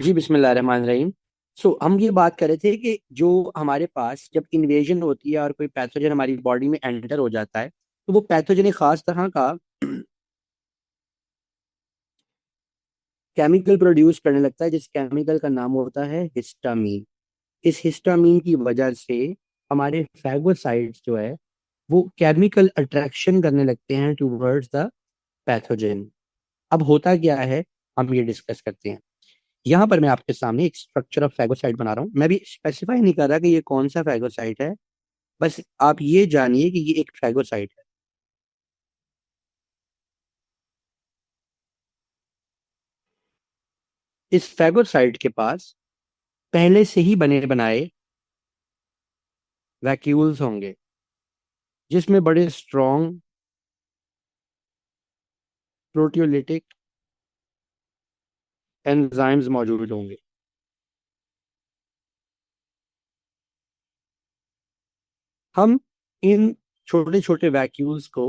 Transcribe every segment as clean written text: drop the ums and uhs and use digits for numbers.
जी बिस्मिल्लाहिर्रहमानिर्रहीम। हम ये बात कर रहे थे कि जो हमारे पास जब इन्वेजन होती है और कोई पैथोजन हमारी बॉडी में एंटर हो जाता है तो वो पैथोजन एक खास तरह का केमिकल प्रोड्यूस करने लगता है, जिस केमिकल का नाम होता है हिस्टामीन। इस हिस्टामीन की वजह से हमारे फैगोसाइट्स जो है वो केमिकल अट्रैक्शन करने लगते हैं टूवर्ड्स द पैथोजन। अब होता क्या है, हम ये डिस्कस करते हैं। यहाँ पर मैं आपके सामने एक स्ट्रक्चर ऑफ फैगोसाइट बना रहा हूँ। मैं भी स्पेसिफाई नहीं कर रहा कि ये कौन सा फैगोसाइट है, बस आप ये जानिए कि ये एक फैगोसाइट है। इस फैगोसाइट के पास पहले से ही बने बनाए वैक्यूल्स होंगे, जिसमें बड़े स्ट्रॉन्ग प्रोटियोलिटिक एंजाइम्स मौजूद होंगे। हम इन छोटे छोटे वैक्यूल्स को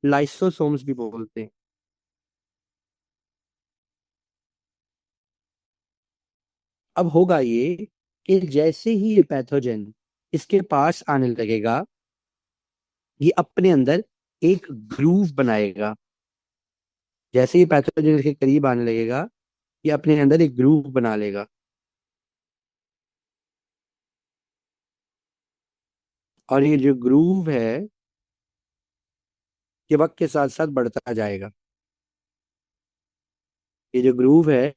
लाइसोसोम्स भी बोलते हैं। अब होगा ये कि जैसे ही ये पैथोजन इसके पास आने लगेगा, ये अपने अंदर एक ग्रूव बनाएगा। जैसे ही पैथोजन इसके करीब आने लगेगा, ये अपने अंदर एक ग्रूव बना लेगा। और ये जो ग्रूव है ये वक्त के साथ साथ बढ़ता जाएगा। ये जो ग्रूव है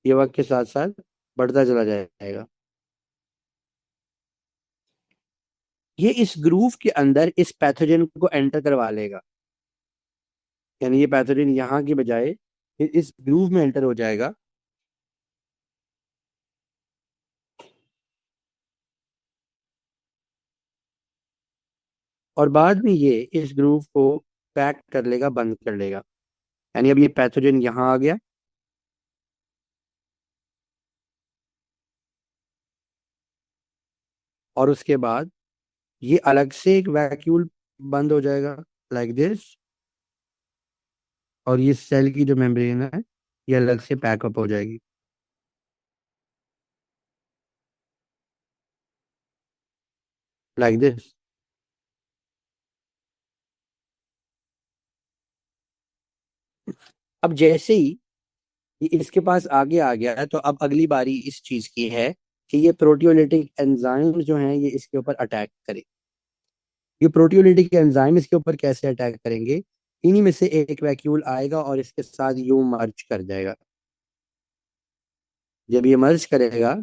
ये वक्त के साथ साथ बढ़ता चला जाएगा। ये इस ग्रूव के अंदर इस पैथोजन को एंटर करवा लेगा। यानी ये पैथोजन यहाँ की बजाय ये इस ग्रूव में एंटर हो जाएगा। और बाद में ये इस ग्रूव को पैक कर लेगा, बंद कर लेगा। यानी अब ये पैथोजन यहाँ आ गया, और उसके बाद ये अलग से एक वैक्यूल बंद हो जाएगा, लाइक दिस। और ये सेल की जो मेम्ब्रेन है ये अलग से पैकअप हो जाएगी, लाइक दिस। अब जैसे ही ये इसके पास आगे आ गया है, तो अब अगली बारी इस चीज की है कि ये प्रोटियोलिटिक एंजाइम जो हैं ये इसके ऊपर अटैक करें। ये प्रोटियोलिटिक एंजाइम इसके ऊपर कैसे अटैक करेंगे? इन्हीं में से एक वैक्यूल आएगा और इसके साथ यूं मर्ज कर जाएगा। जब ये मर्ज करेगा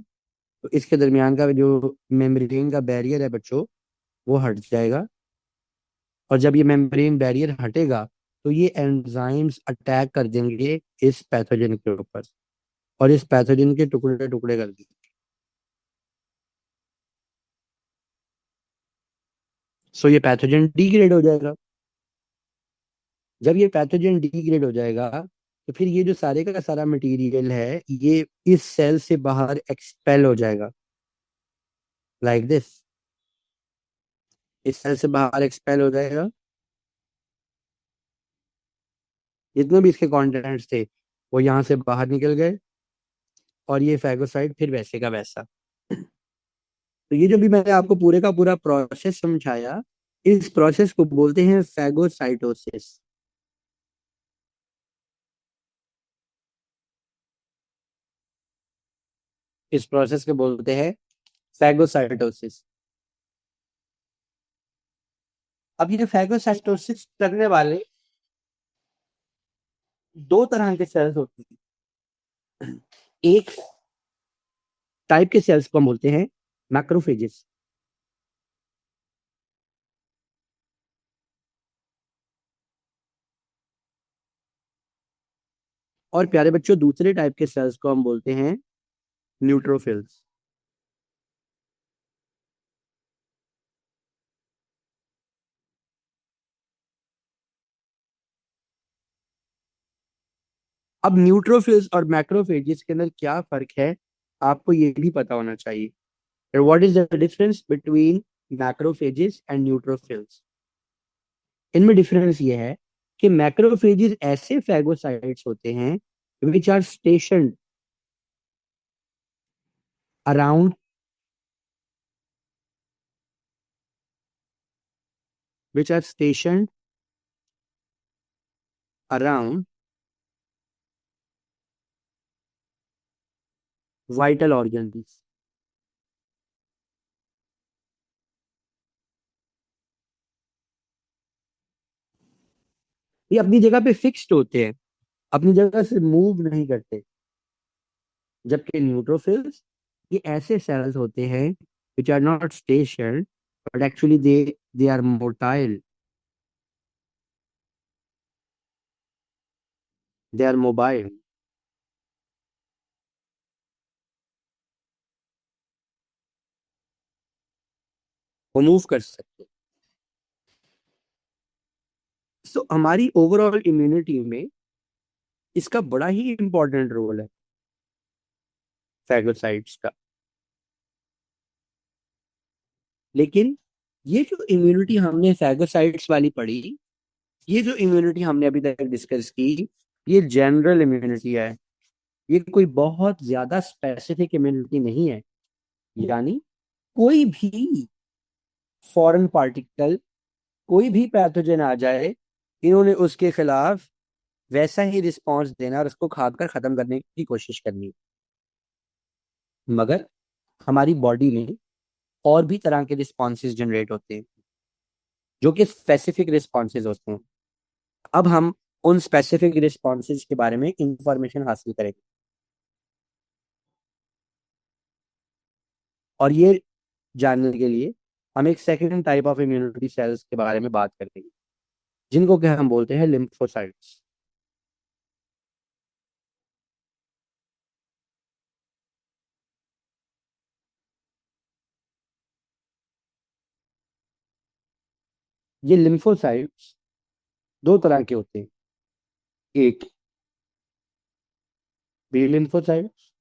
तो इसके दरमियान का जो मेम्ब्रेन का बैरियर है बच्चों, वो हट जाएगा। और जब ये मेम्ब्रेन बैरियर हटेगा तो ये एंजाइम्स अटैक कर देंगे इस पैथोजन के ऊपर, और इस पैथोजन के टुकड़े टुकड़े कर देंगे। सो ये पैथोजन डिग्रेड हो जाएगा। जब ये पैथोजन डिग्रेड हो जाएगा तो फिर ये जो सारे का सारा मटेरियल है ये इस सेल से बाहर एक्सपेल हो जाएगा, लाइक दिस। इस सेल से बाहर एक्सपेल हो जाएगा। जितने भी इसके कंटेंट्स थे वो यहाँ से बाहर निकल गए, और ये फैगोसाइट फिर वैसे का वैसा। तो ये जो भी मैंने आपको पूरे का पूरा प्रोसेस समझाया, इस प्रोसेस को बोलते हैं फैगोसाइटोसिस। इस प्रोसेस को बोलते हैं फैगोसाइटोसिस। अब ये फैगोसाइटोसिस करने वाले दो तरह के सेल्स होते हैं। एक टाइप के सेल्स को हम बोलते हैं मैक्रोफेजेस। और प्यारे बच्चों, दूसरे टाइप के सेल्स को हम बोलते हैं न्यूट्रोफिल्स। अब न्यूट्रोफिल्स और मैक्रोफेजेस के अंदर क्या फर्क है, आपको ये भी पता होना चाहिए। What is the difference between macrophages and neutrophils? इनमें डिफरेंस ये है कि मैक्रोफेजेस ऐसे फैगोसाइट्स होते हैं which are station around which are stationed around vital organs. ये अपनी जगह पे फिक्स्ड होते हैं, अपनी जगह से मूव नहीं करते। जबकि न्यूट्रोफिल्स ये ऐसे सेल्स होते हैं which are not stationed but actually they are motile, they are mobile, वो मूव कर सकते। सो हमारी ओवरऑल इम्यूनिटी में इसका बड़ा ही इंपॉर्टेंट रोल है, फैगोसाइट्स का। लेकिन ये जो इम्यूनिटी हमने फैगोसाइट्स वाली पढ़ी, ये जो इम्यूनिटी हमने अभी तक डिस्कस की, ये जनरल इम्यूनिटी है। ये कोई बहुत ज्यादा स्पेसिफिक इम्यूनिटी नहीं है। यानी कोई भी फॉरेन पार्टिकल, कोई भी पैथोजन आ जाए, इन्होंने उसके खिलाफ वैसा ही रिस्पॉन्स देना और उसको खाकर खत्म करने की कोशिश करनी। मगर हमारी बॉडी में और भी तरह के रिस्पॉन्सेज जनरेट होते हैं जो कि स्पेसिफिक रिस्पॉन्सेज होते हैं। अब हम उन स्पेसिफिक रिस्पॉन्सेज के बारे में इंफॉर्मेशन हासिल करेंगे, और ये जानने के लिए हम एक second type of immunity cells के बारे में बात करेंगे, जिनको कि हम बोलते हैं लिम्फोसाइट्स। ये लिम्फोसाइट्स दो तरह के होते हैं, एक बी लिम्फोसाइट्स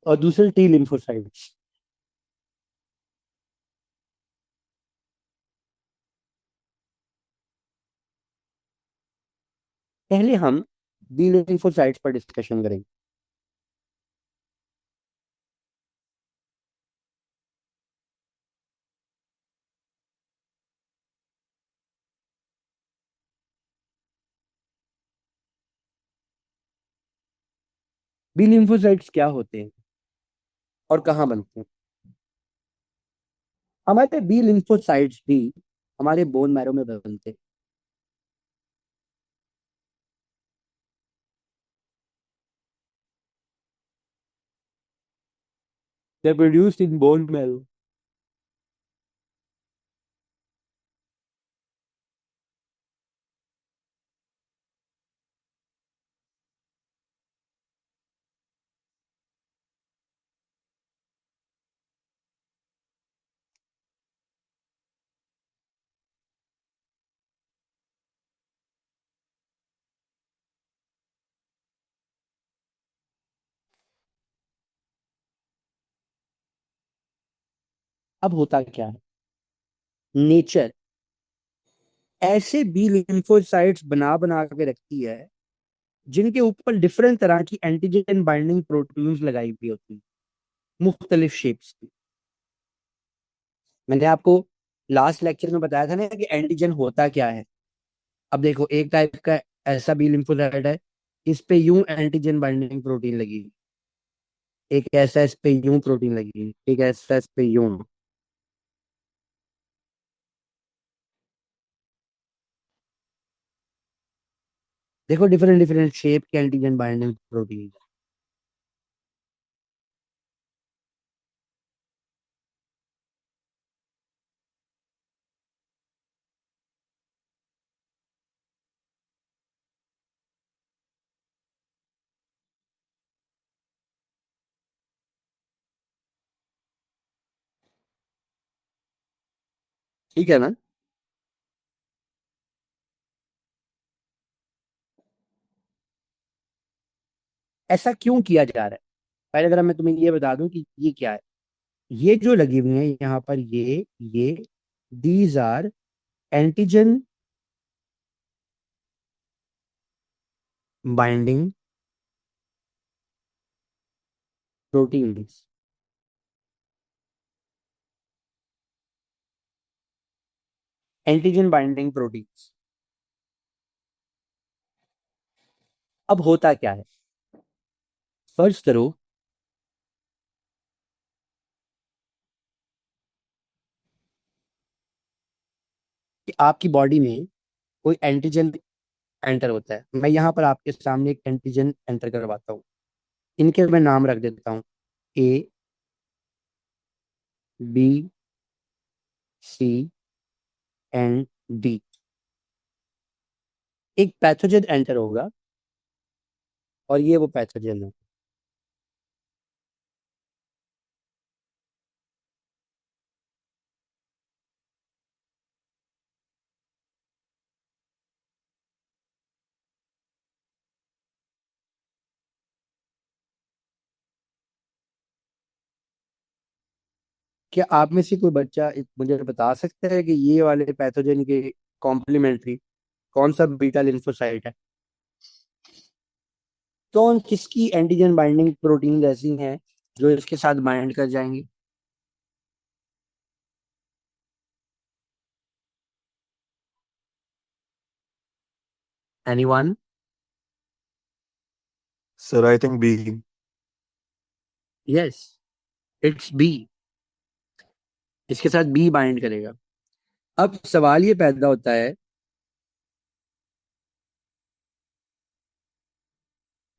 और दूसरे टी लिम्फोसाइट्स। पहले हम बी लिम्फोसाइट्स पर डिस्कशन करेंगे। बी लिम्फोसाइट्स क्या होते हैं और कहाँ बनते हैं? हमारे बी लिम्फोसाइट्स भी हमारे बोन मैरो में बनते हैं। They're produced in bone marrow. अब होता क्या है, नेचर ऐसे बी लिम्फोसाइट्स बना बना के रखती है जिनके ऊपर डिफरेंट तरह की एंटीजन बाइंडिंग प्रोटीन्स लगाई हुई होती है, मुख्तलिफ शेप्स की। मैंने आपको लास्ट लेक्चर में बताया था ना कि एंटीजन होता क्या है। अब देखो, एक टाइप का ऐसा बी लिम्फोसाइट है, इस पे यूं एंटीजन बाइंडिंग प्रोटीन लगी, एक ऐसा इस पे यूं प्रोटीन लगी, एक ऐसा इस पे यूं। देखो, डिफरेंट डिफरेंट शेप के एंटीजन बाइंडिंग प्रोटीन। ठीक है ना? ऐसा क्यों किया जा रहा है? पहले जरा मैं तुम्हें ये बता दूं कि ये क्या है। ये जो लगी हुई है यहाँ पर, ये these are antigen binding proteins. Antigen binding proteins. अब होता क्या है, फर्ज करो कि आपकी बॉडी में कोई एंटीजन एंटर होता है। मैं यहाँ पर आपके सामने एक एंटीजन एंटर करवाता हूँ। इनके मैं नाम रख देता हूँ, ए, बी, सी एंड डी। एक पैथोजन एंटर होगा और ये वो पैथोजन है। क्या आप में से कोई बच्चा मुझे बता सकता है कि ये वाले पैथोजन के कॉम्प्लीमेंट्री कौन सा बीटा लिम्फोसाइट है? तो किसकी एंटीजन बाइंडिंग प्रोटीन ऐसी हैं जो इसके साथ बाइंड कर जाएंगी? Anyone? Sir, I think B. Yes, it's B. इसके साथ बी बाइंड करेगा। अब सवाल ये पैदा होता है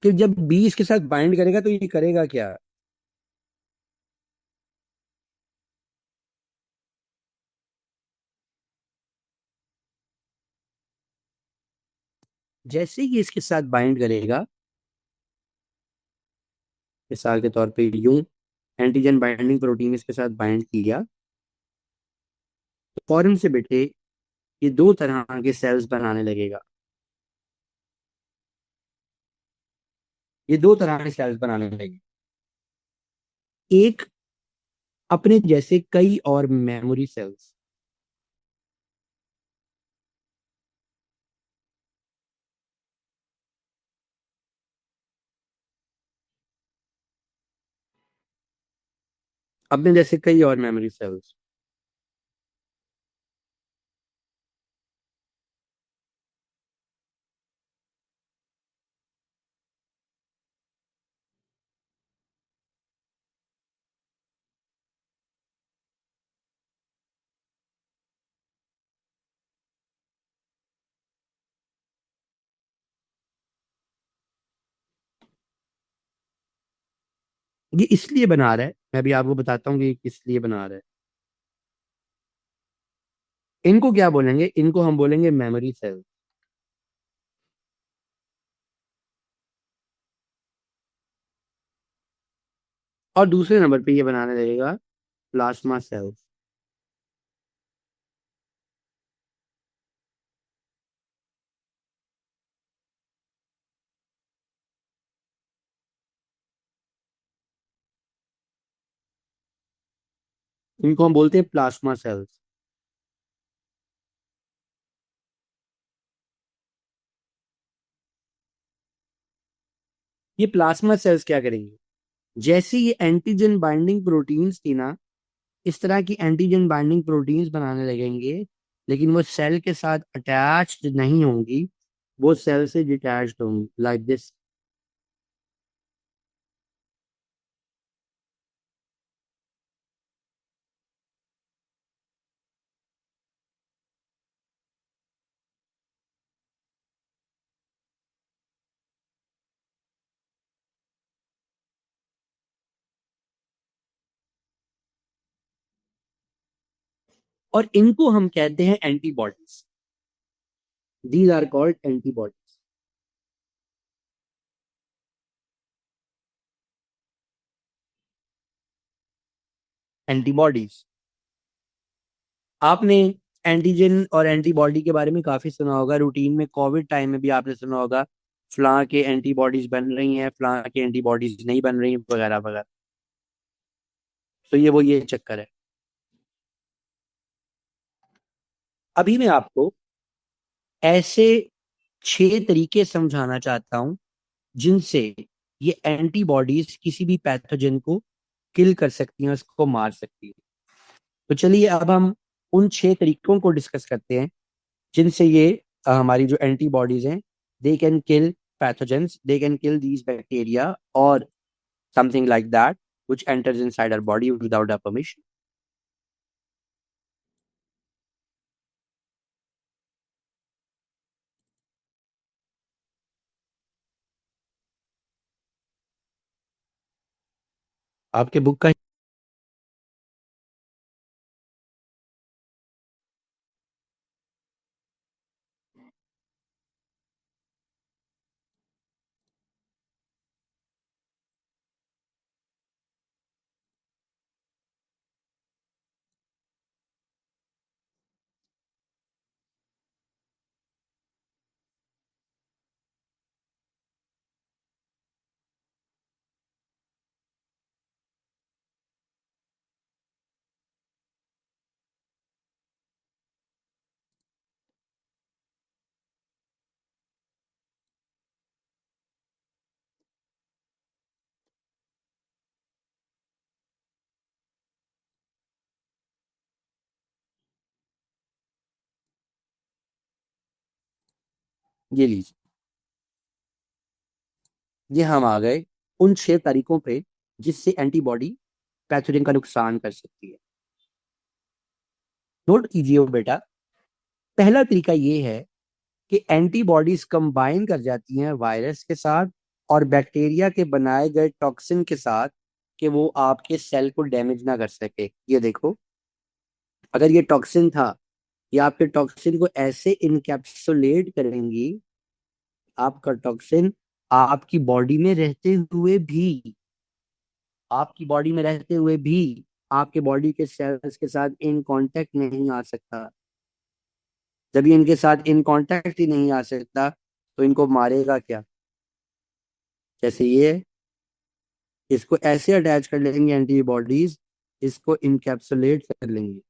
कि जब बी इसके साथ बाइंड करेगा तो ये करेगा क्या? जैसे ही ये इसके साथ बाइंड करेगा, मिसाल के तौर पे यूं एंटीजन बाइंडिंग प्रोटीन इसके साथ बाइंड किया, तो फौरन से बेटे ये दो तरह के सेल्स बनाने लगेगा। ये दो तरह के सेल्स बनाने लगेगा। एक, अपने जैसे कई और मेमोरी सेल्स। अपने जैसे कई और मेमोरी सेल्स। ये इसलिए बना रहा है, मैं अभी आपको बताता हूँ कि ये किस लिए बना रहा है। इनको क्या बोलेंगे? इनको हम बोलेंगे मेमोरी सेल्स। और दूसरे नंबर पे ये बनाने लगेगा प्लाज्मा सेल्स। इनको हम बोलते हैं प्लाज्मा सेल्स। ये प्लाज्मा सेल्स क्या करेंगे? जैसे ये एंटीजन बाइंडिंग प्रोटीन्स थी ना, इस तरह की एंटीजन बाइंडिंग प्रोटीन्स बनाने लगेंगे, लेकिन वो सेल के साथ अटैच्ड नहीं होंगी, वो सेल से डिटैच्ड होंगी, लाइक दिस। और इनको हम कहते हैं antibodies. These are called antibodies. Antibodies. आपने एंटीजन और एंटीबॉडी के बारे में काफी सुना होगा, रूटीन में कोविड टाइम में भी आपने सुना होगा फलां के एंटीबॉडीज बन रही हैं, फलां के एंटीबॉडीज नहीं बन रही, वगैरह वगैरह। तो ये चक्कर है। अभी मैं आपको ऐसे 6 तरीके समझाना चाहता हूं जिनसे ये एंटीबॉडीज किसी भी पैथोजन को किल कर सकती हैं, उसको मार सकती है। तो चलिए अब हम उन 6 तरीकों को डिस्कस करते हैं जिनसे ये हमारी जो एंटीबॉडीज हैं, they can kill pathogens, they can kill these bacteria और something like that which enters inside our body without our permission. आपके बुक का ये लीजिए। ये हम आ गए उन 6 तरीकों पे जिससे एंटीबॉडी पैथोजन का नुकसान कर सकती है। नोट कीजिए वो बेटा। पहला तरीका ये है कि एंटीबॉडीज कंबाइन कर जाती हैं वायरस के साथ और बैक्टीरिया के बनाए गए टॉक्सिन के साथ कि वो आपके सेल को डैमेज ना कर सके। ये देखो, अगर ये टॉक्सिन था, ये आपके टॉक्सिन को ऐसे इनकैप्सुलेट करेंगी, आपका टॉक्सिन आपकी बॉडी में रहते हुए भी, आपकी बॉडी में रहते हुए भी आपके बॉडी के सेल्स के साथ इन कांटेक्ट नहीं आ सकता। जब ये इनके साथ इन कांटेक्ट ही नहीं आ सकता तो इनको मारेगा क्या? जैसे ये, इसको ऐसे अटैच कर लेंगे एंटीबॉडीज, इसको इनकैप्सुलेट कर लेंगे।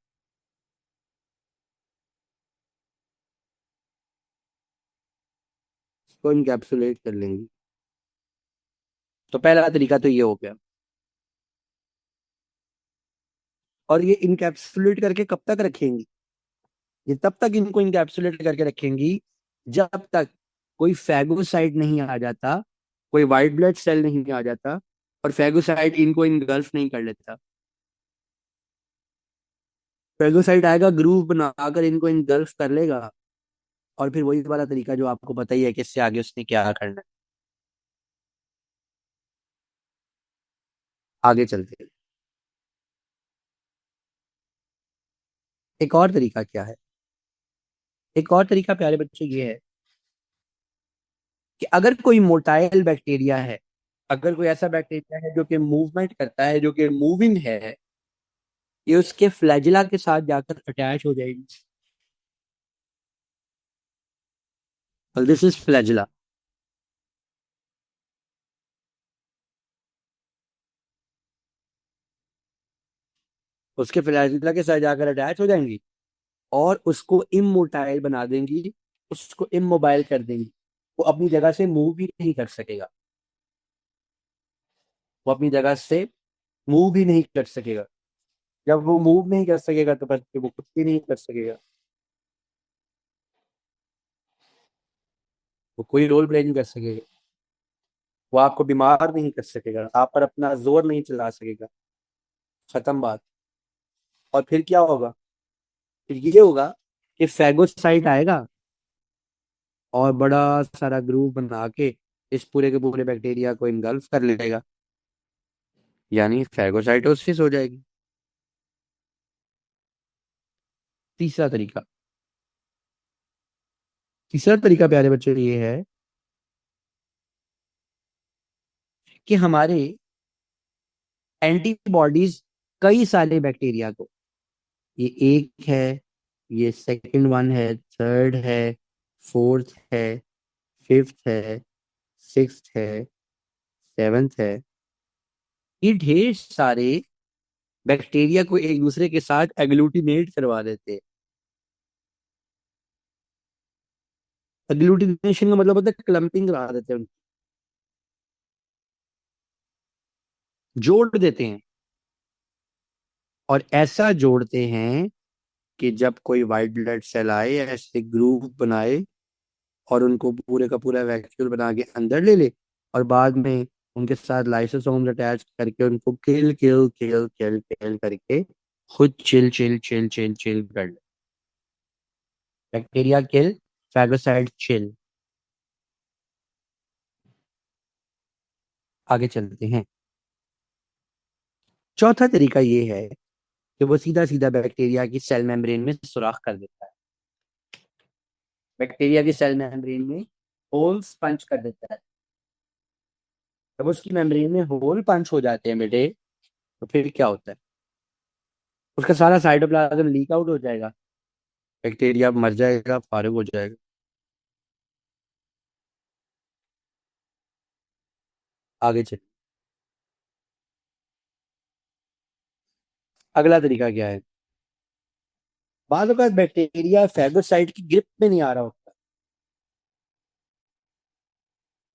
इसको इनकैप्सुलेट कर लेंगे। तो पहला तरीका तो ये हो गया। और ये इनकैप्सुलेट करके कब तक रखेंगी? ये तब तक इनको इनकैप्सुलेट करके रखेंगी जब तक कोई फैगोसाइट नहीं आ जाता, कोई वाइट ब्लड सेल नहीं आ जाता और फैगोसाइट इनको इनगल्फ नहीं कर लेता। फैगोसाइट आएगा, ग्रूव बनाकर इनको इनगल्फ कर लेगा, और फिर वही वाला तरीका जो आपको पता ही है कि इससे आगे उसने क्या करना है। आगे चलते हैं। एक और तरीका क्या है? एक और तरीका प्यारे बच्चे ये है कि अगर कोई मोटाइल बैक्टीरिया है, अगर कोई ऐसा बैक्टीरिया है जो कि मूवमेंट करता है, जो कि मूविंग है, ये उसके फ्लैजिला के साथ जाकर अटैच हो जाएगी। This is flagella. उसके फ्लैजिला के साथ जाकर अटैच हो जाएंगी और उसको इमोटाइल बना देंगी, उसको इमोबाइल कर देंगी। वो अपनी जगह से मूव भी नहीं कर सकेगा। वो अपनी जगह से मूव भी नहीं कर सकेगा। जब वो मूव नहीं कर सकेगा तो फिर वो कुछ भी नहीं कर सकेगा। वो कोई रोल प्ले नहीं कर सकेगा। वो आपको बीमार नहीं कर सकेगा, आप पर अपना जोर नहीं चला सकेगा। खत्म बात। और फिर क्या होगा? फिर ये होगा कि फैगोसाइट आएगा और बड़ा सारा ग्रुप बना के इस पूरे के पूरे बैक्टीरिया को इनगल्फ कर लेगा, यानी फैगोसाइटोसिस हो जाएगी। तीसरा तरीका, तीसरा तरीका प्यारे बच्चे ये है कि हमारे एंटीबॉडीज कई सारे बैक्टीरिया को, ये एक है, ये सेकंड वन है, थर्ड है, फोर्थ है, फिफ्थ है, सिक्स्थ है, सेवेंथ है, ये ढेर सारे बैक्टीरिया को एक दूसरे के साथ एग्लूटिनेट करवा देते हैं। एग्लूटिनेशन का मतलब होता है क्लम्पिंग करा देते हैं, जोड़ देते हैं। और ऐसा जोड़ते हैं कि जब कोई वाइट ब्लड सेल आए ऐसे ग्रुप बनाए और उनको पूरे का पूरा वैक्यूल बना के अंदर ले ले, और बाद में उनके साथ लाइसोसोम्स अटैच करके उनको किल किल किल किल किल करके खुद chill chill chill chill chill कर ले। Bacteria kill, phagocyte chill. आगे चलते हैं। चौथा तरीका ये है कि वो सीधा सीधा बैक्टीरिया की सेल मेम्ब्रेन में सुराख कर देता है। बैक्टीरिया की सेल मेम्ब्रेन में होल्स पंच कर देता है। जब उसकी मेम्ब्रेन में होल पंच हो जाते हैं बेटे, तो फिर क्या होता है? उसका सारा साइटोप्लाज्म लीक आउट हो जाएगा, बैक्टीरिया मर जाएगा, फारिग हो जाएगा। आगे चल। अगला तरीका क्या है? बाद बैक्टीरिया फैगोसाइट की ग्रिप में नहीं आ रहा होता।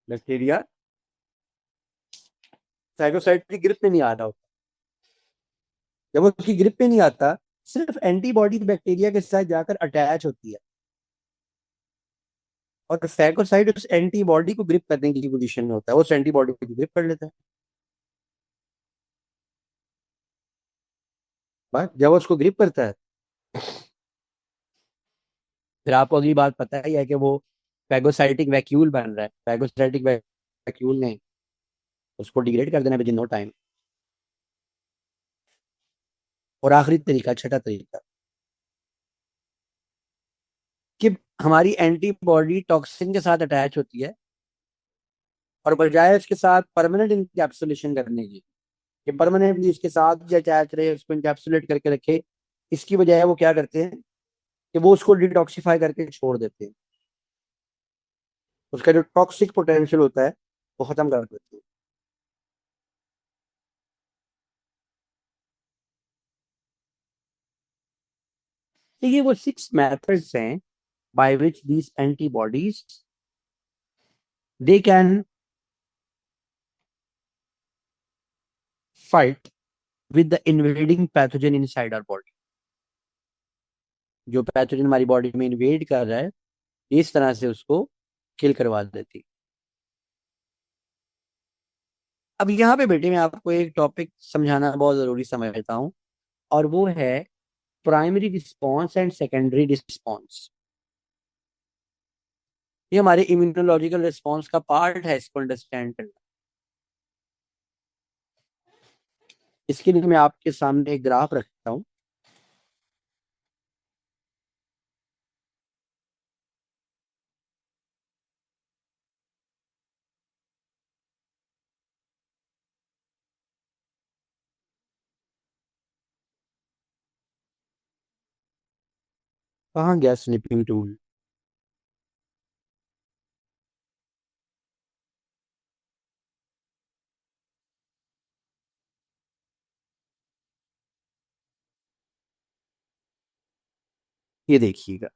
बैक्टीरिया फैगोसाइट की ग्रिप में नहीं आ रहा होता। जब वो उसकी ग्रिप में नहीं आता, सिर्फ एंटीबॉडी बैक्टीरिया के साथ जाकर अटैच होती है, और फैगोसाइट उस एंटीबॉडी को ग्रिप करने की पोजीशन में होता है, वो उस एंटीबॉडी को ग्रिप कर लेता है। बस जब वो उसको ग्रिप करता है, फिर आपको अगली बात पता ही है कि वो फैगोसाइटिक वैक्यूल बन रहा है। फैगोसाइटिक वैक्यूल ने उसको डिग्रेड कर देना विद इन नो टाइम। और आखिरी तरीका, छठा तरीका, कि हमारी एंटीबॉडी टॉक्सिन के साथ अटैच होती है, और बजाय उसके साथ परमानेंट इंकैप्सुलेशन करने की, कि परमानेंटली इसके साथ जो अटैच रहे, उसको इंकैप्सुलेट करके रखे, इसकी बजाय वो क्या करते हैं कि वो उसको डिटॉक्सिफाई करके छोड़ देते हैं। उसका जो टॉक्सिक पोटेंशियल होता है वो खत्म कर देते हैं। तो ये वो 6 मेथड्स हैं by which these antibodies they can fight with the invading pathogen inside our body। जो पैथोजन हमारी बॉडी में इन्वेड कर रहा है, इस तरह से उसको किल करवा देती। अब यहाँ पे बेटे मैं आपको एक टॉपिक समझाना बहुत जरूरी समझता हूँ, और वो है primary response and secondary response. ये हमारे इम्यूनोलॉजिकल रिस्पॉन्स का पार्ट है, इसको अंडरस्टैंड करना। इसके लिए मैं आपके सामने एक ग्राफ रखता हूँ। कहाँ गया स्निपिंग टूल? ये देखिएगा।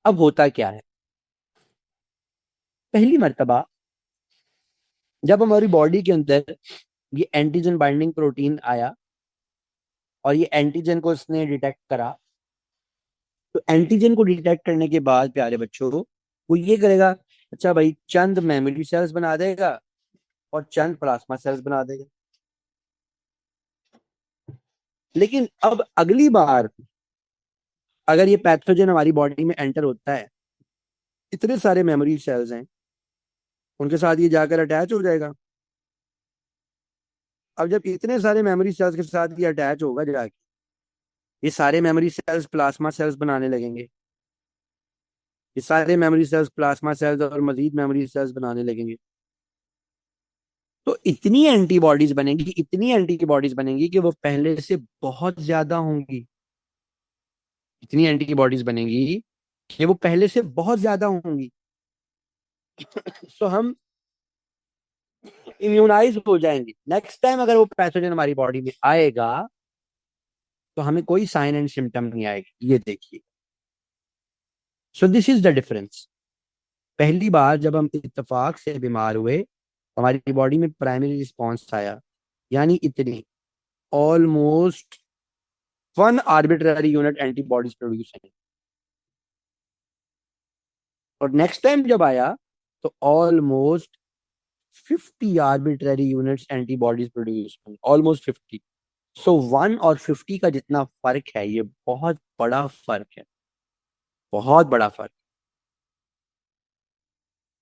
अब होता क्या है, पहली मर्तबा जब हमारी बॉडी के अंदर ये एंटीजन बाइंडिंग प्रोटीन आया और ये एंटीजन को उसने डिटेक्ट करा, तो एंटीजन को डिटेक्ट करने के बाद प्यारे बच्चों, वो ये करेगा, अच्छा भाई चंद मेमोरी सेल्स बना देगा और चंद प्लाज्मा सेल्स बना देगा। लेकिन अब अगली बार अगर ये पैथोजन हमारी बॉडी में एंटर होता है, इतने सारे मेमोरी सेल्स हैं, उनके साथ ये जाकर अटैच हो जाएगा। अब जब इतने सारे मेमोरी सेल्स के साथ ये अटैच होगा जाके, ये सारे मेमोरी सेल्स प्लाज्मा सेल्स बनाने लगेंगे। ये सारे मेमोरी सेल्स प्लाज्मा सेल्स और मजीद मेमोरी सेल्स बनाने लगेंगे। तो इतनी एंटीबॉडीज बनेंगी, इतनी एंटीबॉडीज बनेंगी कि वो पहले से बहुत ज्यादा होंगी। इतनी एंटीबॉडीज बनेंगी कि वो पहले से बहुत ज्यादा होंगी। तो हम इम्यूनाइज हो जाएंगे। नेक्स्ट टाइम अगर वो पैथोजन हमारी बॉडी में आएगा तो हमें कोई साइन एंड सिम्टम नहीं आएगी। ये देखिए, so this is the difference. पहली बार जब हम इत्तेफाक से बीमार हुए, हमारी बॉडी में प्राइमरी रिस्पॉन्स आया, यानी इतनी almost 1 arbitrary unit antibodies produce है। और नेक्स्ट टाइम जब आया तो almost 50 arbitrary units antibodies produce हुई, ऑलमोस्ट 50। सो 1 और 50 का जितना फर्क है, ये बहुत बड़ा फर्क है, बहुत बड़ा फर्क।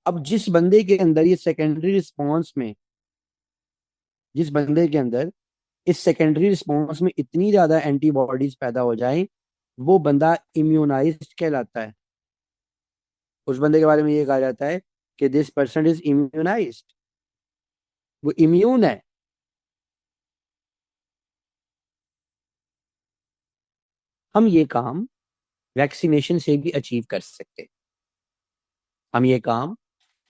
अब जिस बंदे के अंदर ये सेकेंडरी रिस्पॉन्स में, जिस बंदे के अंदर इस सेकेंडरी रिस्पॉन्स में इतनी ज्यादा एंटीबॉडीज पैदा हो जाए, वो बंदा इम्यूनाइज्ड कहलाता है। उस बंदे के बारे में ये कहा जाता है कि दिस पर्सन इज इम्यूनाइज्ड, वो इम्यून है। हम ये काम वैक्सीनेशन से भी अचीव कर सकते हैं। हम ये काम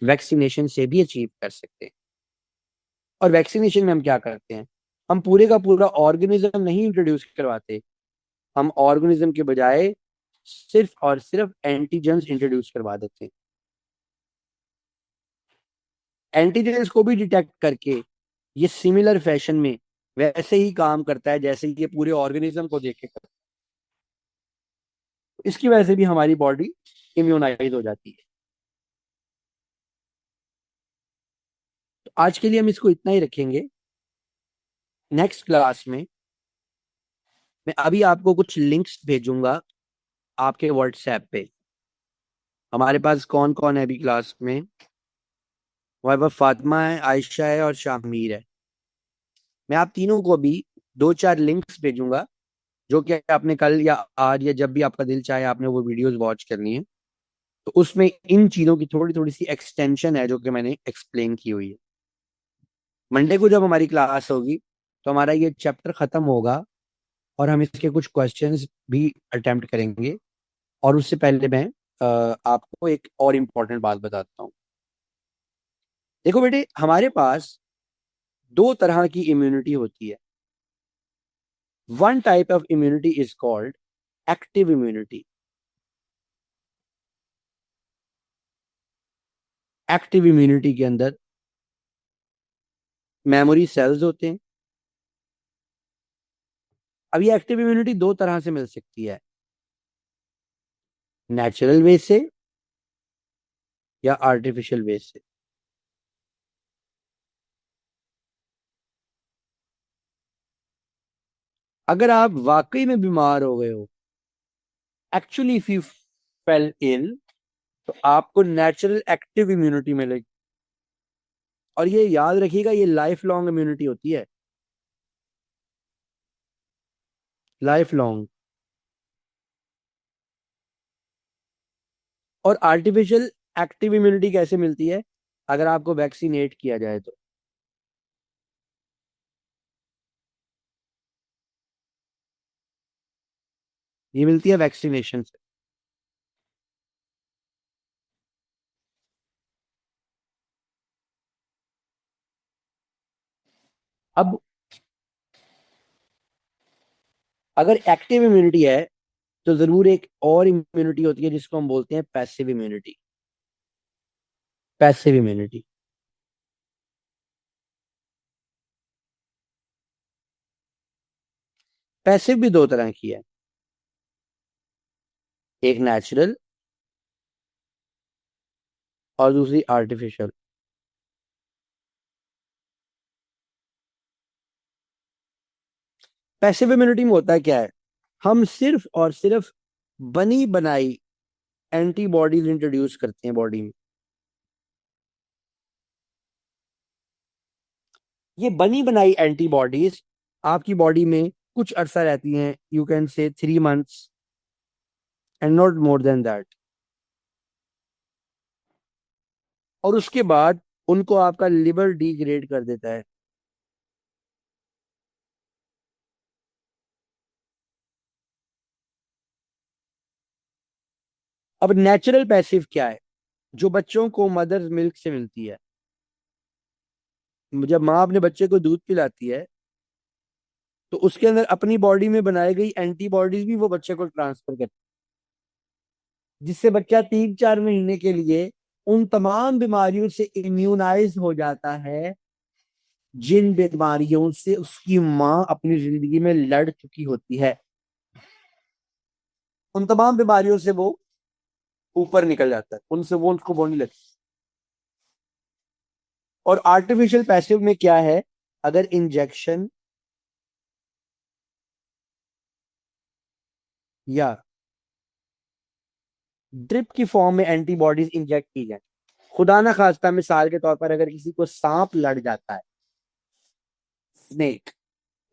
वैक्सीनेशन से भी अचीव कर सकते हैं। और वैक्सीनेशन में हम क्या करते हैं, हम पूरे का पूरा ऑर्गेनिज्म नहीं इंट्रोड्यूस करवाते, हम ऑर्गेनिज्म के बजाय सिर्फ और सिर्फ एंटीजेंस इंट्रोड्यूस करवा देते हैं। एंटीजेंस को भी डिटेक्ट करके ये सिमिलर फैशन में वैसे ही काम करता है जैसे ये पूरे ऑर्गेनिज्म को देख के करता है। इसकी वजह से भी हमारी बॉडी इम्यूनाइज हो जाती है। तो आज के लिए हम इसको इतना ही रखेंगे। नेक्स्ट क्लास में मैं अभी आपको कुछ लिंक्स भेजूंगा आपके व्हाट्सएप पे। हमारे पास कौन कौन है अभी क्लास में? वहाँ पर फातिमा है, आयशा है और शामिर है। मैं आप तीनों को भी 2-4 लिंक्स भेजूंगा, जो कि आपने कल या आज या जब भी आपका दिल चाहे आपने वो वीडियोस वॉच करनी है। तो उसमें इन चीज़ों की थोड़ी थोड़ी सी एक्सटेंशन है जो कि मैंने एक्सप्लेन की हुई है। मंडे को जब हमारी क्लास होगी तो हमारा ये चैप्टर खत्म होगा और हम इसके कुछ क्वेश्चंस भी अटेम्प्ट करेंगे। और उससे पहले मैं आपको एक और इम्पोर्टेंट बात बताता हूँ। देखो बेटे, हमारे पास 2 तरह की इम्यूनिटी होती है। One type of immunity is called active immunity. Active immunity के अंदर मेमोरी सेल्स होते हैं। अब ये एक्टिव इम्यूनिटी 2 तरह से मिल सकती है, नेचुरल वे से या आर्टिफिशियल वे से। अगर आप वाकई में बीमार हो गए हो, actually if you fell ill, तो आपको नेचुरल एक्टिव इम्यूनिटी मिलेगी। और ये याद रखिएगा, ये लाइफ लॉन्ग इम्यूनिटी होती है, लाइफ लॉन्ग। और आर्टिफिशियल एक्टिव इम्यूनिटी कैसे मिलती है? अगर आपको वैक्सीनेट किया जाए तो। ये मिलती है वैक्सीनेशन से। अब अगर एक्टिव इम्यूनिटी है तो जरूर एक और इम्यूनिटी होती है जिसको हम बोलते हैं passive immunity. Passive immunity. Passive भी 2 तरह की है, एक नेचुरल और दूसरी आर्टिफिशियल। पैसिव इम्यूनिटी में होता है क्या है, हम सिर्फ और सिर्फ बनी बनाई एंटीबॉडीज इंट्रोड्यूस करते हैं बॉडी में। ये बनी बनाई एंटीबॉडीज आपकी बॉडी में कुछ अरसा रहती हैं, you can say 3 months and not more than that. और उसके बाद उनको आपका लिवर डिग्रेड कर देता है। अब नेचुरल पैसिव क्या है? जो बच्चों को मदर मिल्क से मिलती है। जब माँ अपने बच्चे को दूध पिलाती है तो उसके अंदर अपनी बॉडी में बनाई गई एंटीबॉडीज भी वो बच्चे को ट्रांसफर करती है, जिससे बच्चा 3-4 महीने के लिए उन तमाम बीमारियों से इम्यूनाइज हो जाता है जिन बीमारियों से उसकी माँ अपनी जिंदगी में लड़ चुकी होती है। उन तमाम बीमारियों से वो ऊपर निकल जाता है, उनसे वो उसको बोलने लगती है। और आर्टिफिशियल पैसिव में क्या है, अगर इंजेक्शन या ड्रिप की फॉर्म में एंटीबॉडीज इंजेक्ट की जाए, खुदा ना खास्ता मिसाल के तौर पर अगर किसी को सांप लड़ जाता है, स्नेक,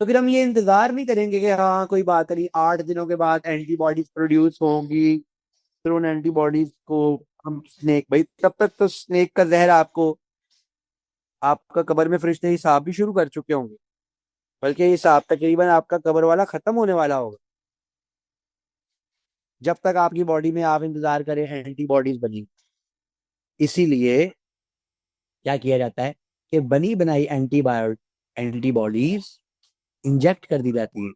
तो फिर हम ये इंतजार नहीं करेंगे कि हाँ कोई बात नहीं 8 दिनों के बाद एंटीबॉडीज प्रोड्यूस होंगी, फिर उन एंटीबॉडीज को हम स्नेक, भाई तब तक तो स्नेक का जहर आपको आपका कब्र में फरिश्ते हिसाब भी शुरू कर चुके होंगे, बल्कि ये हिसाब तकरीबन आपका कब्र वाला खत्म होने वाला होगा। जब तक आपकी बॉडी में आप इंतजार करें एंटीबॉडीज बनी। इसीलिए क्या किया जाता है कि बनी बनाई एंटीबॉडीज इंजेक्ट कर दी जाती है